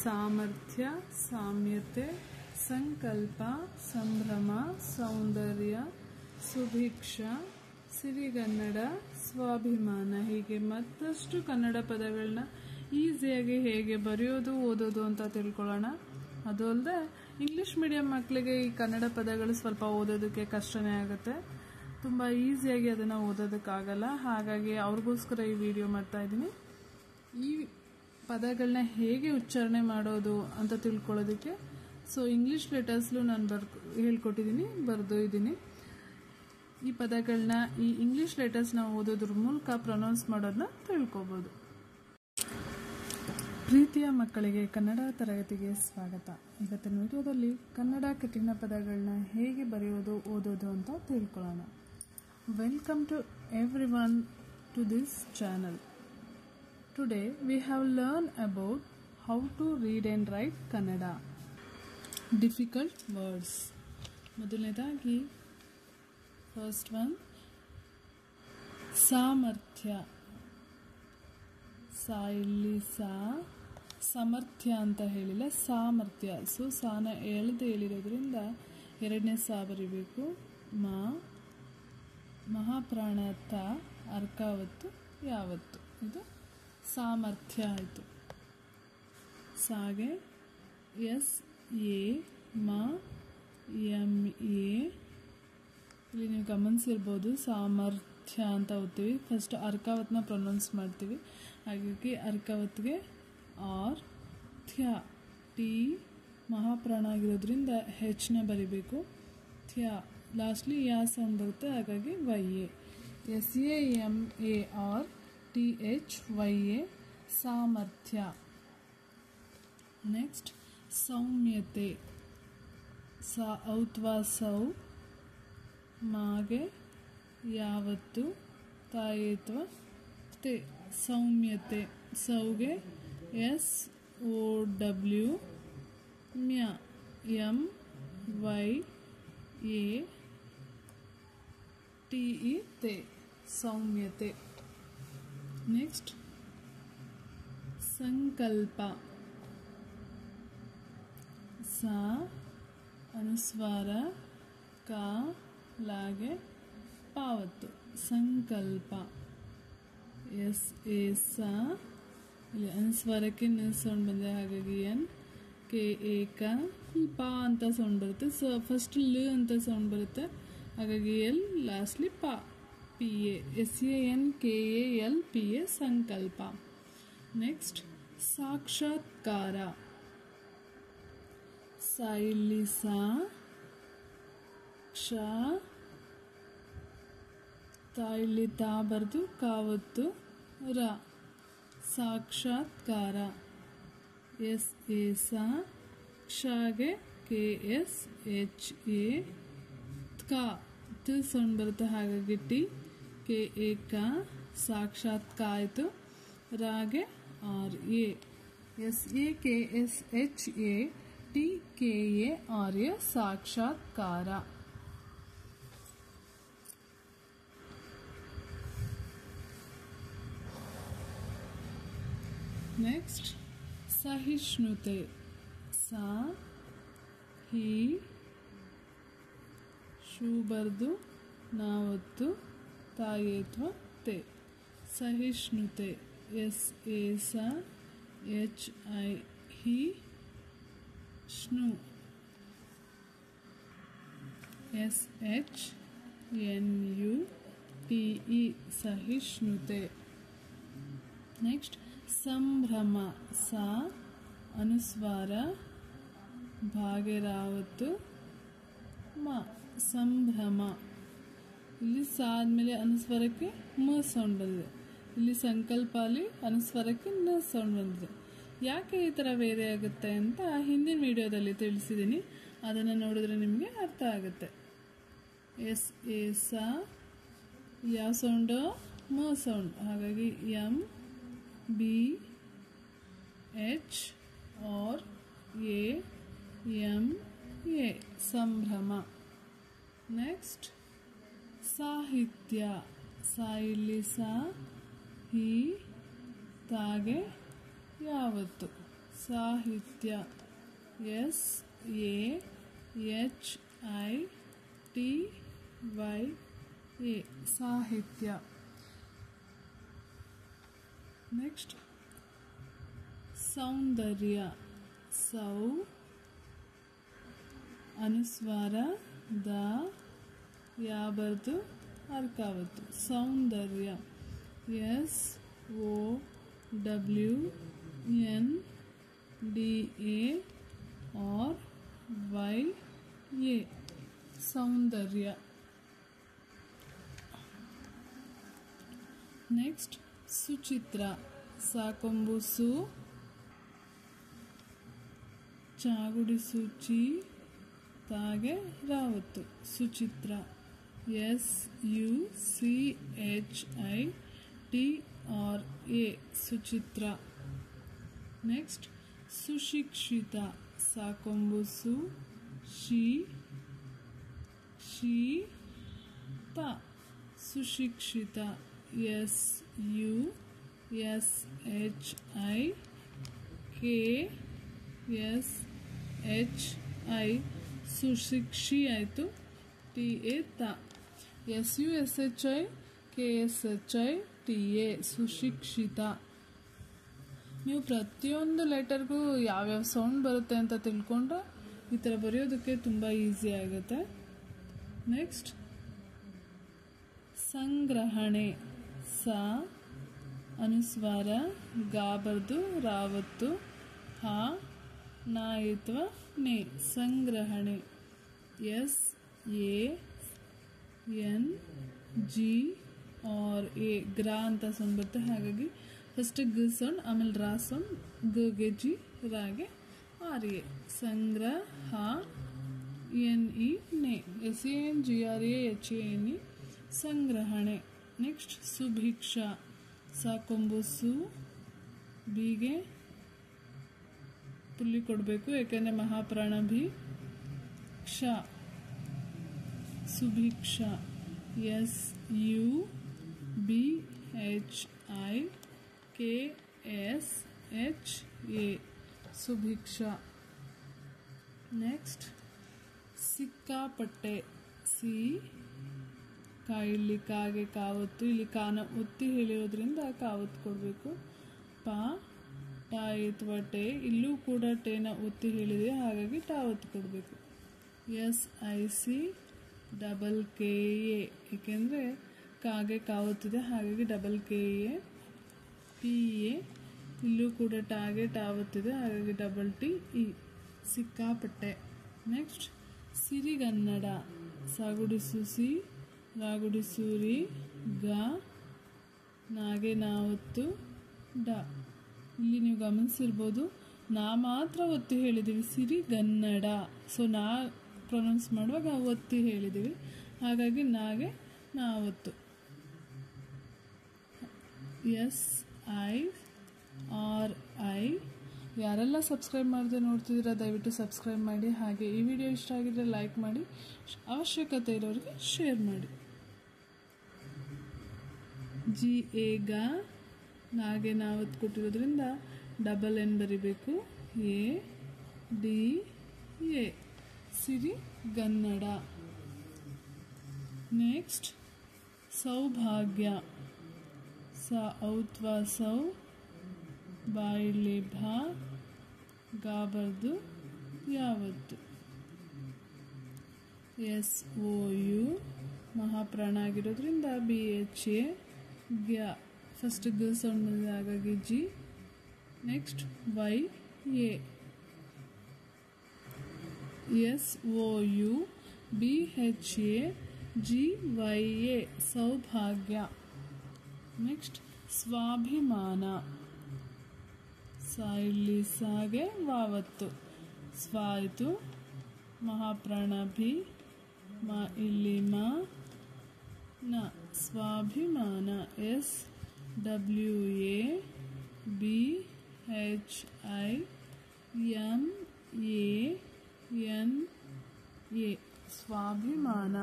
ಸಾಮರ್ಥ್ಯ, ಸಾಮ್ಯತೆ, ಸಂಕಲ್ಪ, ಸಂಭ್ರಮ, ಸೌಂದರ್ಯ, ಸುಭಿಕ್ಷ, ಸಿರಿಗನ್ನಡ, ಸ್ವಾಭಿಮಾನ ಹೀಗೆ ಮತ್ತಷ್ಟು ಕನ್ನಡ ಪದಗಳನ್ನ ಈಸಿಯಾಗಿ ಹೇಗೆ ಬರೆಯೋದು ಓದೋದು ಅಂತ ತಿಳ್ಕೊಳ್ಳೋಣ. ಅದು ಅಲ್ಲದೆ ಇಂಗ್ಲಿಷ್ ಮೀಡಿಯಂ ಮಕ್ಕಳಿಗೆ ಈ ಕನ್ನಡ ಪದಗಳು ಸ್ವಲ್ಪ ಓದೋದಕ್ಕೆ ಕಷ್ಟನೇ ಆಗುತ್ತೆ, ತುಂಬ ಈಸಿಯಾಗಿ ಅದನ್ನು ಓದೋದಕ್ಕಾಗಲ್ಲ. ಹಾಗಾಗಿ ಅವ್ರಿಗೋಸ್ಕರ ಈ ವಿಡಿಯೋ ಮಾಡ್ತಾ ಇದ್ದೀನಿ. ಈ ಪದಗಳನ್ನ ಹೇಗೆ ಉಚ್ಚಾರಣೆ ಮಾಡೋದು ಅಂತ ತಿಳ್ಕೊಳ್ಳೋದಕ್ಕೆ ಇಂಗ್ಲಿಷ್ ಲೆಟರ್ಸ್ಲು ನಾನು ಹೇಳ್ಕೊಟ್ಟಿದ್ದೀನಿ, ಬರೆದು ಇದ್ದೀನಿ. ಈ ಪದಗಳನ್ನ ಈ ಇಂಗ್ಲಿಷ್ ಲೆಟರ್ಸ್ನ ಓದೋದ್ರ ಮೂಲಕ ಪ್ರೊನೌನ್ಸ್ ಮಾಡೋದನ್ನ ತಿಳ್ಕೊಬೋದು. ಪ್ರೀತಿಯ ಮಕ್ಕಳಿಗೆ ಕನ್ನಡ ತರಗತಿಗೆ ಸ್ವಾಗತ. ಇವತ್ತಿನ ವಿಡಿಯೋದಲ್ಲಿ ಕನ್ನಡ ಕಠಿಣ ಪದಗಳನ್ನ ಹೇಗೆ ಬರೆಯೋದು ಓದೋದು ಅಂತ ತಿಳ್ಕೊಳ್ಳೋಣ. Welcome to everyone to this channel. Today we have learn about how to read and write Kannada. Difficult words. ಮೊದಲನೇದಾಗಿ ಫಸ್ಟ್ ಒನ್ ಸಾಮರ್ಥ್ಯ. ಇಲ್ಲಿ ಸಾಮರ್ಥ್ಯ ಅಂತ ಹೇಳಿಲ್ಲ, ಸಾಮರ್ಥ್ಯ. ಸಾನ ಎಳೆದು ಹೇಳಿರೋದ್ರಿಂದ ಎರಡನೇ ಸಾ ಬರಿಬೇಕು. ಮಹಾಪ್ರಾಣ ತ ಅರ್ಕಾವತ್ತು ಯಾವತ್ತು, ಇದು ಸಾಮರ್ಥ್ಯ ಆಯಿತು. ಸಾಗೆ ಎಸ್ ಎ ಮ ಎಂ ಎ. ಇಲ್ಲಿ ನೀವು ಗಮನಿಸಿರ್ಬೋದು ಸಾಮರ್ಥ್ಯ ಅಂತ ಓದ್ತೀವಿ, ಫಸ್ಟ್ ಅರ್ಕಾವತ್ನ ಪ್ರೊನೌನ್ಸ್ ಮಾಡ್ತೀವಿ. ಹಾಗಾಗಿ ಅರ್ಕಾವತ್ಗೆ ಆರ್ ಥ್ಯ, ಟಿ ಮಹಾಪ್ರಾಣ ಆಗಿರೋದ್ರಿಂದ ಹೆಚ್ನ ಬರಿಬೇಕು. ಥ್ಯ ಲಾಸ್ಟ್ಲಿ ಯಾ ಸೌಂಡ್ ಬರುತ್ತೆ, ಹಾಗಾಗಿ Y A. S A M A R T H Y A, ಸಾಮರ್ಥ್ಯ. ನೆಕ್ಸ್ಟ್ ಸೌಮ್ಯತೆ. ಔತ್ವಾ ಸೌ, ಮಾಗೆ ಯಾವತ್ತು, ತಾಯೇತ್ವ ತೆ, ಸೌಮ್ಯತೆ. ಸೌಗೆ ಎಸ್ ಒ ಡಬ್ಲ್ಯೂ ಮ್ಯ, M Y A T E ತೆ, ಸೌಮ್ಯತೆ. ನೆಕ್ಸ್ಟ್ ಸಂಕಲ್ಪ. ಸಾ ಅನುಸ್ವಾರ, ಕಾ ಲಾಗೆ ಪಾವತ್ತು, ಸಂಕಲ್ಪ. ಎಸ್ ಎ ಸಾ, ಇಲ್ಲಿ ಅನುಸ್ವಾರಕ್ಕೆ ನ ಸೌಂಡ್ ಬಂದೆ, ಹಾಗಾಗಿ ಎನ್. ಕೆ ಎ ಕ, ಪಾ ಅಂತ ಸೌಂಡ್ ಬರುತ್ತೆ. ಫಸ್ಟ್ ಲ್ ಅಂತ ಸೌಂಡ್ ಬರುತ್ತೆ, ಹಾಗಾಗಿ ಎಲ್, ಲಾಸ್ಟ್ಲಿ ಪಾ, P A. S A N K A L P A, ಸಂಕಲ್ಪ. ನೆಕ್ಸ್ಟ್ ಸಾಕ್ಷಾತ್ಕಾರ. ಇಲ್ಲಿ ಸಾ ಕ್ಷ, ಇಲ್ಲಿ ತಾ ಬರ್ದು ಕಾವತ್ತು ರ, ಸಾಕ್ಷಾತ್ಕಾರ. S A saw, ಕ್ಷಗೆ K S H A, ಕ ತ ಸೌಂಡ್ ಬರುತ್ತೆ, ಹಾಗಾಗಿ ಟಿ, ಕೆ ಎ ಕ, ಸಾಕ್ಷಾತ್ಕ ಆಯಿತು. ರಾಗೆ R A. S A K S H A T K A R A, ಸಾಕ್ಷಾತ್ಕಾರ. ನೆಕ್ಸ್ಟ್ ಸಹಿಷ್ಣುತೆ. ಸಾ ಹಿ ಶೂ ಬರ್ದು ನಾವತ್ತು ತಾಯೇತ್ವ ತೆ, ಸಹಿಷ್ಣುತೆ. ಎಸ್ ಎ ಸ ಎಚ್ ಐ ಹಿ ಷ್ಣು, S H N U T E, ಸಹಿಷ್ಣುತೆ. ನೆಕ್ಸ್ಟ್ ಸಂಭ್ರಮ. ಸಾ ಅನುಸ್ವಾರ, ಭಾಗ್ಯರಾವತ್ತು ಮ, ಸಂಭ್ರಮ. ಇಲ್ಲಿ ಸಾ ಆದಮೇಲೆ ಅನುಸ್ವಾರಕ್ಕೆ ಮ ಸೌಂಡ್ ಬಂದಿದೆ. ಇಲ್ಲಿ ಸಂಕಲ್ಪ ಅಲ್ಲಿ ಅನುಸ್ವಾರಕ್ಕೆ ನ ಸೌಂಡ್ ಬಂದಿದೆ. ಯಾಕೆ ಈ ಥರ ಬೇರೆ ಆಗುತ್ತೆ ಅಂತ ಹಿಂದಿನ ವಿಡಿಯೋದಲ್ಲಿ ತಿಳಿಸಿದ್ದೀನಿ, ಅದನ್ನು ನೋಡಿದ್ರೆ ನಿಮಗೆ ಅರ್ಥ ಆಗುತ್ತೆ. ಎಸ್ ಎ ಸಾ ಯಾವ ಸೌಂಡು, ಮ ಸೌಂಡ್, ಹಾಗಾಗಿ M B H R A M A, ಸಂಭ್ರಮ. ನೆಕ್ಸ್ಟ್ ಸಾಹಿತ್ಯ. ಇಲ್ಲಿ ಸಾ ಹಿ ತಾಗೆ ಯಾವತ್ತು, ಸಾಹಿತ್ಯ SAHITY ಸಾಹಿತ್ಯ. ನೆಕ್ಸ್ಟ್ ಸೌಂದರ್ಯ ಸೌ ಅನುಸ್ವಾರ ದ ಯಾ ಬರ್ದು ಅರ್ಕಾವತ್ತು ಸೌಂದರ್ಯ SOWNDARYA ಸೌಂದರ್ಯ. ನೆಕ್ಸ್ಟ್ ಸುಚಿತ್ರ ಸಾಕೊಂಬು ಸು ಚಾಗುಡಿ ಸುಚಿ ತಾಗೆ ರಾವತ್ತು ಸುಚಿತ್ರ SUCHITRA ಸುಚಿತ್ರ. ನೆಕ್ಸ್ಟ್ ಸುಶಿಕ್ಷಿತ ಸಾಕೊಂಬು ಸು ಶೀತ ಸುಶಿಕ್ಷಿತ SUSHIKSHI ಸುಶಿಕ್ಷಿ ಆಯಿತು TA ತ SUSHI KSHI TA ಸುಶಿಕ್ಷಿತ. ನೀವು ಪ್ರತಿಯೊಂದು ಲೆಟರ್ಗೂ ಯಾವ್ಯಾವ ಸೌಂಡ್ ಬರುತ್ತೆ ಅಂತ ತಿಳ್ಕೊಂಡ್ರೆ ಈ ಥರ ಬರೆಯೋದಕ್ಕೆ ತುಂಬ ಈಸಿ ಆಗುತ್ತೆ. ನೆಕ್ಸ್ಟ್ ಸಂಗ್ರಹಣೆ ಸ ಅನುಸ್ವಾರ ಗಾ ಬರ್ದು ರಾವತ್ತು ಹ ನಾಯಿತ್ವ ನೇ ಸಂಗ್ರಹಣೆ SANGRA ಗ್ರಾ ಅಂತ ಸೌಂಡ್ ಬರುತ್ತೆ. ಹಾಗಾಗಿ ಫಸ್ಟ್ ಗ ಸೌಂಡ್ ಆಮೇಲೆ ರಾ ಸೌಂಡ್ ಗೆ ಜಿ ರಾಗೆ RA ಸಂಗ್ರಹ NE ನೇ SANGRAHANE ಸಂಗ್ರಹಣೆ. ನೆಕ್ಸ್ಟ್ ಸುಭಿಕ್ಷ ಸಾಕೊಂಬು ಸು ಬಿಗೆ ಪುಲ್ಲಿ ಕೊಡಬೇಕು ಯಾಕೆಂದರೆ ಮಹಾಪ್ರಾಣ ಭಿ ಕ್ಷ ಸುಭಿಕ್ಷ SUBHIKSHA ಸುಭಿಕ್ಷ. ನೆಕ್ಸ್ಟ್ ಸಿಕ್ಕಾಪಟ್ಟೆ ಸಿ ಕಾ ಇಲ್ಲಿ ಕಾಗೆ ಕಾವತ್ತು ಇಲ್ಲಿ ಕಾನ ಒತ್ತಿ ಹೇಳಿರೋದ್ರಿಂದ ಕಾವತ್ತು ಕೊಡಬೇಕು. ಪ ಟಾ ಅಥವಾ ಟೆ ಇಲ್ಲೂ ಕೂಡ ಟೇನ ಒತ್ತಿ ಹೇಳಿದೆ ಹಾಗಾಗಿ ಟಾ ಒತ್ತು ಕೊಡಬೇಕು. SICKKA ಏಕೆಂದರೆ ಕಾಗೆ ಕಾವತ್ತಿದೆ ಹಾಗಾಗಿ KA. PA ಇಲ್ಲೂ ಕೂಡ ಟಾಗೆ ಟಾವತ್ತಿದೆ ಹಾಗಾಗಿ TE ಸಿಕ್ಕಾಪಟ್ಟೆ. ನೆಕ್ಸ್ಟ್ ಸಿರಿಗನ್ನಡ ಸಾಗುಡಿಸು ಸಿ ರಾಗುಡಿಸು ರಿ ಗ ನಾಗೆ ನಾವತ್ತು ಡ. ಇಲ್ಲಿ ನೀವು ಗಮನಿಸಿರ್ಬೋದು ನಾ ಮಾತ್ರ ಒತ್ತಿ ಹೇಳಿದ್ದೀವಿ ಸಿರಿಗನ್ನಡ. ಸೊ ನಾ ಪ್ರೊನೌನ್ಸ್ ಮಾಡುವಾಗ ಒತ್ತಿ ಹೇಳಿದ್ದೀವಿ ಹಾಗಾಗಿ ನಾಗೆ ನಾವತ್ತು SIRI. ಯಾರೆಲ್ಲ ಸಬ್ಸ್ಕ್ರೈಬ್ ಮಾಡದೆ ನೋಡ್ತಿದ್ದೀರಾ ದಯವಿಟ್ಟು ಸಬ್ಸ್ಕ್ರೈಬ್ ಮಾಡಿ. ಹಾಗೆ ಈ ವಿಡಿಯೋ ಇಷ್ಟ ಆಗಿದ್ರೆ ಲೈಕ್ ಮಾಡಿ, ಅವಶ್ಯಕತೆ ಇರೋರಿಗೆ ಶೇರ್ ಮಾಡಿ. GA ಗ ನಾಗೆ ನಾವತ್ತು ಕೊಟ್ಟಿರೋದ್ರಿಂದ N ಬರಿಬೇಕು ADA ಸಿರಿಗನ್ನಡ. ನೆಕ್ಸ್ಟ್ ಸೌಭಾಗ್ಯ ಸ ಔತ್ವ ಸೌ ಬಾಯಿಲಿ ಭಾ ಗಾ ಬರ್ದು ಯಾವತ್ತು SOU ಮಹಾಪ್ರಾಣ ಆಗಿರೋದ್ರಿಂದ BHA ಗ್ಯ ಫಸ್ಟ್ ಗ ಸೌಂಡ್ ಬಂದಿದೆ ಹಾಗಾಗಿ G. Next YA SOU BHA GYA ಸೌಭಾಗ್ಯ. ನೆಕ್ಸ್ಟ್ ಸ್ವಾಭಿಮಾನ ಸ ಇಲ್ಲಿ ಸಾಗೆ ವಾವತ್ತು ಸ್ವಾಯಿತು ಮಹಾಪ್ರಾಣ ಭಿ ಮಾ ಇಲ್ಲಿ ಮಾ ನ ಸ್ವಾಭಿಮಾನ SWABHIMANA ಸ್ವಾಭಿಮಾನ.